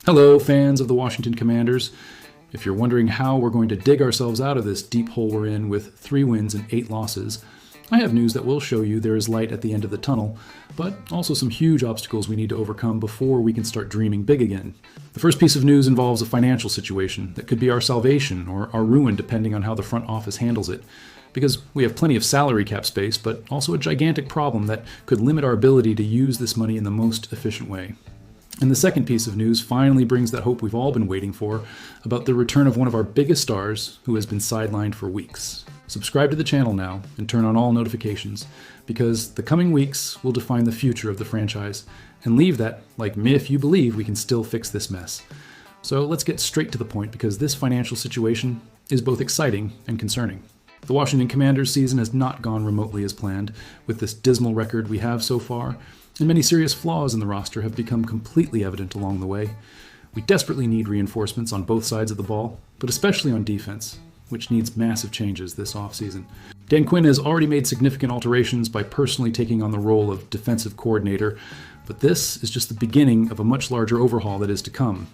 Hello, fans of the Washington Commanders. If you're wondering how we're going to dig ourselves out of this deep hole we're in with 3 wins and 8 losses, I have news that will show you there is light at the end of the tunnel, but also some huge obstacles we need to overcome before we can start dreaming big again. The first piece of news involves a financial situation that could be our salvation or our ruin depending on how the front office handles it. Because we have plenty of salary cap space, but also a gigantic problem that could limit our ability to use this money in the most efficient way. And the second piece of news finally brings that hope we've all been waiting for about the return of one of our biggest stars who has been sidelined for weeks. Subscribe to the channel now and turn on all notifications, because the coming weeks will define the future of the franchise, and leave that like me if you believe we can still fix this mess. So let's get straight to the point, because this financial situation is both exciting and concerning. The Washington Commanders season has not gone remotely as planned, with this dismal record we have so far, and many serious flaws in the roster have become completely evident along the way. We desperately need reinforcements on both sides of the ball, but especially on defense, which needs massive changes this offseason. Dan Quinn has already made significant alterations by personally taking on the role of defensive coordinator, but this is just the beginning of a much larger overhaul that is to come.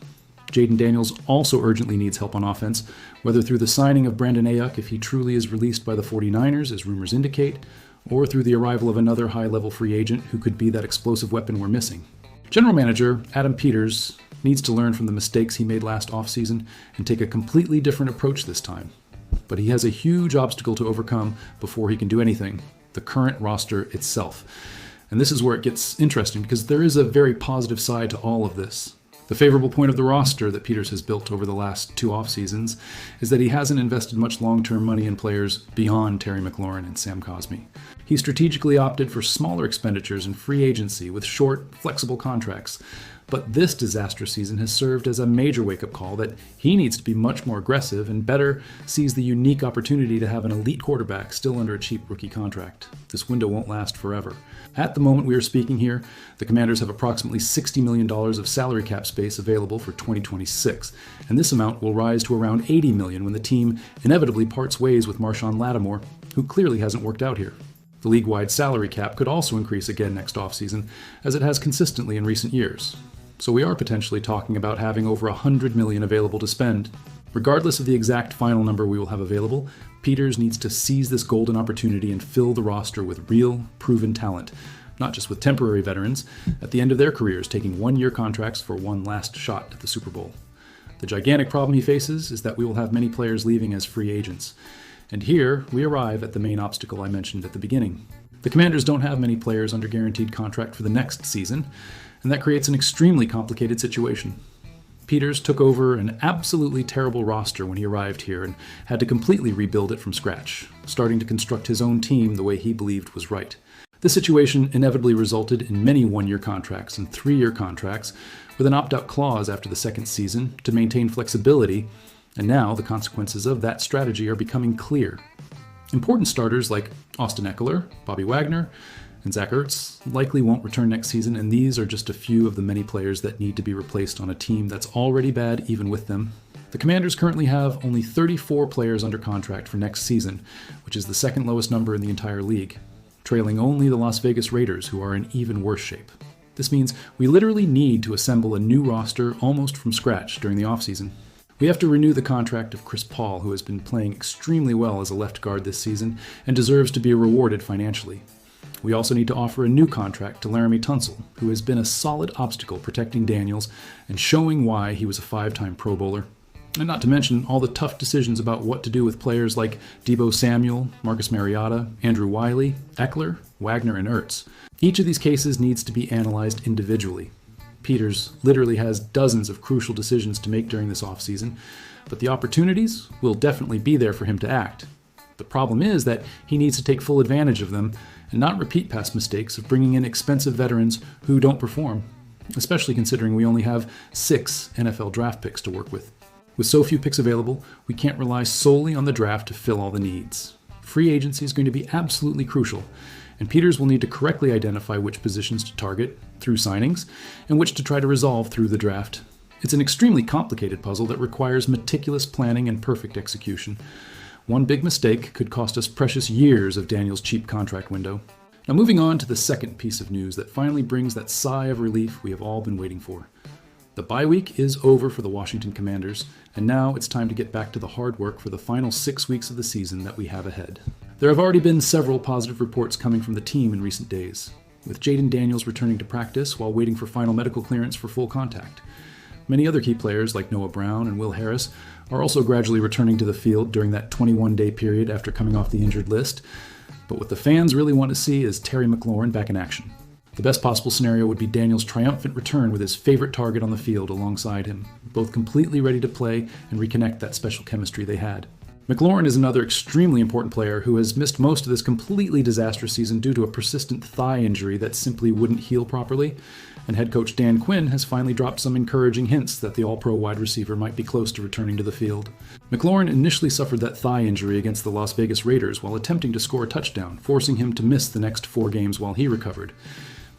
Jayden Daniels also urgently needs help on offense, whether through the signing of Brandon Aiyuk if he truly is released by the 49ers, as rumors indicate, or through the arrival of another high-level free agent who could be that explosive weapon we're missing. General Manager Adam Peters needs to learn from the mistakes he made last offseason and take a completely different approach this time. But he has a huge obstacle to overcome before he can do anything: the current roster itself. And this is where it gets interesting, because there is a very positive side to all of this. The favorable point of the roster that Peters has built over the last 2 off-seasons is that he hasn't invested much long-term money in players beyond Terry McLaurin and Sam Cosmi. He strategically opted for smaller expenditures in free agency with short, flexible contracts. But this disastrous season has served as a major wake-up call that he needs to be much more aggressive and better seize the unique opportunity to have an elite quarterback still under a cheap rookie contract. This window won't last forever. At the moment we are speaking here, the Commanders have approximately $60 million of salary cap space available for 2026, and this amount will rise to around $80 million when the team inevitably parts ways with Marshon Lattimore, who clearly hasn't worked out here. The league-wide salary cap could also increase again next offseason, as it has consistently in recent years. So we are potentially talking about having over $100 million available to spend. Regardless of the exact final number we will have available, Peters needs to seize this golden opportunity and fill the roster with real, proven talent, not just with temporary veterans at the end of their careers taking 1-year contracts for one last shot at the Super Bowl. The gigantic problem he faces is that we will have many players leaving as free agents. And here we arrive at the main obstacle I mentioned at the beginning. The Commanders don't have many players under guaranteed contract for the next season, and that creates an extremely complicated situation. Peters took over an absolutely terrible roster when he arrived here and had to completely rebuild it from scratch, starting to construct his own team the way he believed was right. This situation inevitably resulted in many 1-year contracts and 3-year contracts with an opt-out clause after the second season to maintain flexibility, and now the consequences of that strategy are becoming clear. Important starters like Austin Ekeler, Bobby Wagner, and Zach Ertz likely won't return next season, and these are just a few of the many players that need to be replaced on a team that's already bad even with them. The Commanders currently have only 34 players under contract for next season, which is the second lowest number in the entire league, trailing only the Las Vegas Raiders, who are in even worse shape. This means we literally need to assemble a new roster almost from scratch during the offseason. We have to renew the contract of Chris Paul, who has been playing extremely well as a left guard this season and deserves to be rewarded financially. We also need to offer a new contract to Laremy Tunsil, who has been a solid obstacle protecting Daniels and showing why he was a 5-time Pro Bowler. And not to mention all the tough decisions about what to do with players like Deebo Samuel, Marcus Mariota, Andrew Wiley, Ekeler, Wagner, and Ertz. Each of these cases needs to be analyzed individually. Peters literally has dozens of crucial decisions to make during this offseason, but the opportunities will definitely be there for him to act. The problem is that he needs to take full advantage of them and not repeat past mistakes of bringing in expensive veterans who don't perform, especially considering we only have 6 NFL draft picks to work with. With so few picks available, we can't rely solely on the draft to fill all the needs. Free agency is going to be absolutely crucial, and Peters will need to correctly identify which positions to target through signings and which to try to resolve through the draft. It's an extremely complicated puzzle that requires meticulous planning and perfect execution. One big mistake could cost us precious years of Daniels' cheap contract window. Now moving on to the second piece of news that finally brings that sigh of relief we have all been waiting for. The bye week is over for the Washington Commanders, and now it's time to get back to the hard work for the final 6 weeks of the season that we have ahead. There have already been several positive reports coming from the team in recent days, with Jayden Daniels returning to practice while waiting for final medical clearance for full contact. Many other key players like Noah Brown and Will Harris are also gradually returning to the field during that 21-day period after coming off the injured list. But what the fans really want to see is Terry McLaurin back in action. The best possible scenario would be Daniels' triumphant return with his favorite target on the field alongside him, both completely ready to play and reconnect that special chemistry they had. McLaurin is another extremely important player who has missed most of this completely disastrous season due to a persistent thigh injury that simply wouldn't heal properly, and head coach Dan Quinn has finally dropped some encouraging hints that the All-Pro wide receiver might be close to returning to the field. McLaurin initially suffered that thigh injury against the Las Vegas Raiders while attempting to score a touchdown, forcing him to miss the next 4 games while he recovered.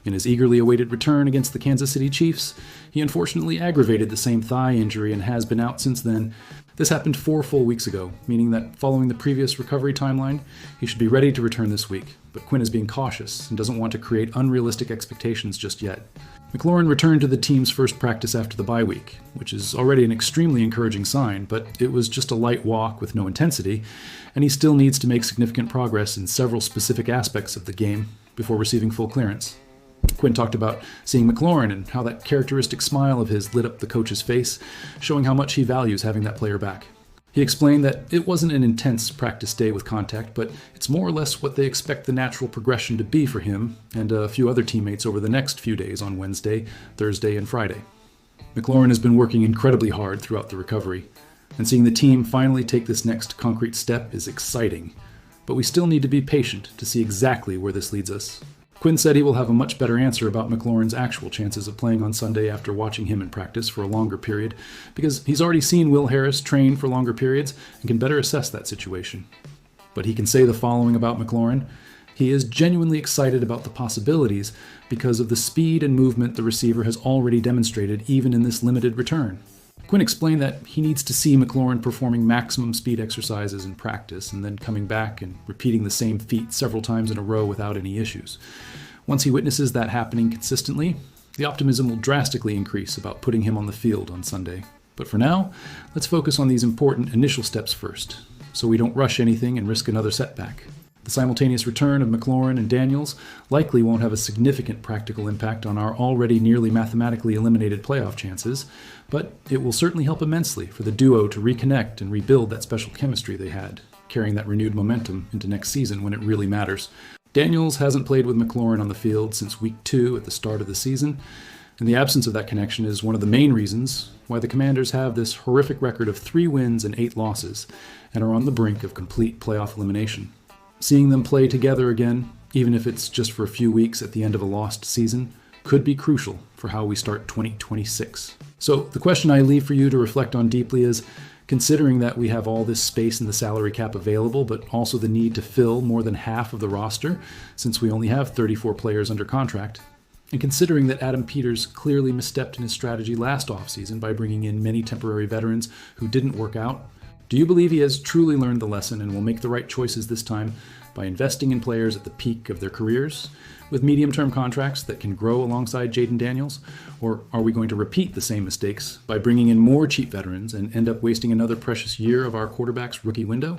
In his eagerly awaited return against the Kansas City Chiefs, he unfortunately aggravated the same thigh injury and has been out since then. This happened 4 full weeks ago, meaning that following the previous recovery timeline, he should be ready to return this week. But Quinn is being cautious and doesn't want to create unrealistic expectations just yet. McLaurin returned to the team's first practice after the bye week, which is already an extremely encouraging sign, but it was just a light walk with no intensity, and he still needs to make significant progress in several specific aspects of the game before receiving full clearance. Quinn talked about seeing McLaurin and how that characteristic smile of his lit up the coach's face, showing how much he values having that player back. He explained that it wasn't an intense practice day with contact, but it's more or less what they expect the natural progression to be for him and a few other teammates over the next few days on Wednesday, Thursday, and Friday. McLaurin has been working incredibly hard throughout the recovery, and seeing the team finally take this next concrete step is exciting, but we still need to be patient to see exactly where this leads us. Quinn said he will have a much better answer about McLaurin's actual chances of playing on Sunday after watching him in practice for a longer period, because he's already seen Will Harris train for longer periods and can better assess that situation. But he can say the following about McLaurin. He is genuinely excited about the possibilities because of the speed and movement the receiver has already demonstrated even in this limited return. Quinn explained that he needs to see McLaurin performing maximum speed exercises in practice and then coming back and repeating the same feat several times in a row without any issues. Once he witnesses that happening consistently, the optimism will drastically increase about putting him on the field on Sunday. But for now, let's focus on these important initial steps first, so we don't rush anything and risk another setback. The simultaneous return of McLaurin and Daniels likely won't have a significant practical impact on our already nearly mathematically eliminated playoff chances, but it will certainly help immensely for the duo to reconnect and rebuild that special chemistry they had, carrying that renewed momentum into next season when it really matters. Daniels hasn't played with McLaurin on the field since week 2 at the start of the season, and the absence of that connection is one of the main reasons why the Commanders have this horrific record of 3 wins and 8 losses and are on the brink of complete playoff elimination. Seeing them play together again, even if it's just for a few weeks at the end of a lost season, could be crucial for how we start 2026. So the question I leave for you to reflect on deeply is, considering that we have all this space in the salary cap available, but also the need to fill more than half of the roster, since we only have 34 players under contract, and considering that Adam Peters clearly misstepped in his strategy last offseason by bringing in many temporary veterans who didn't work out, do you believe he has truly learned the lesson and will make the right choices this time by investing in players at the peak of their careers with medium-term contracts that can grow alongside Jayden Daniels? Or are we going to repeat the same mistakes by bringing in more cheap veterans and end up wasting another precious year of our quarterback's rookie window?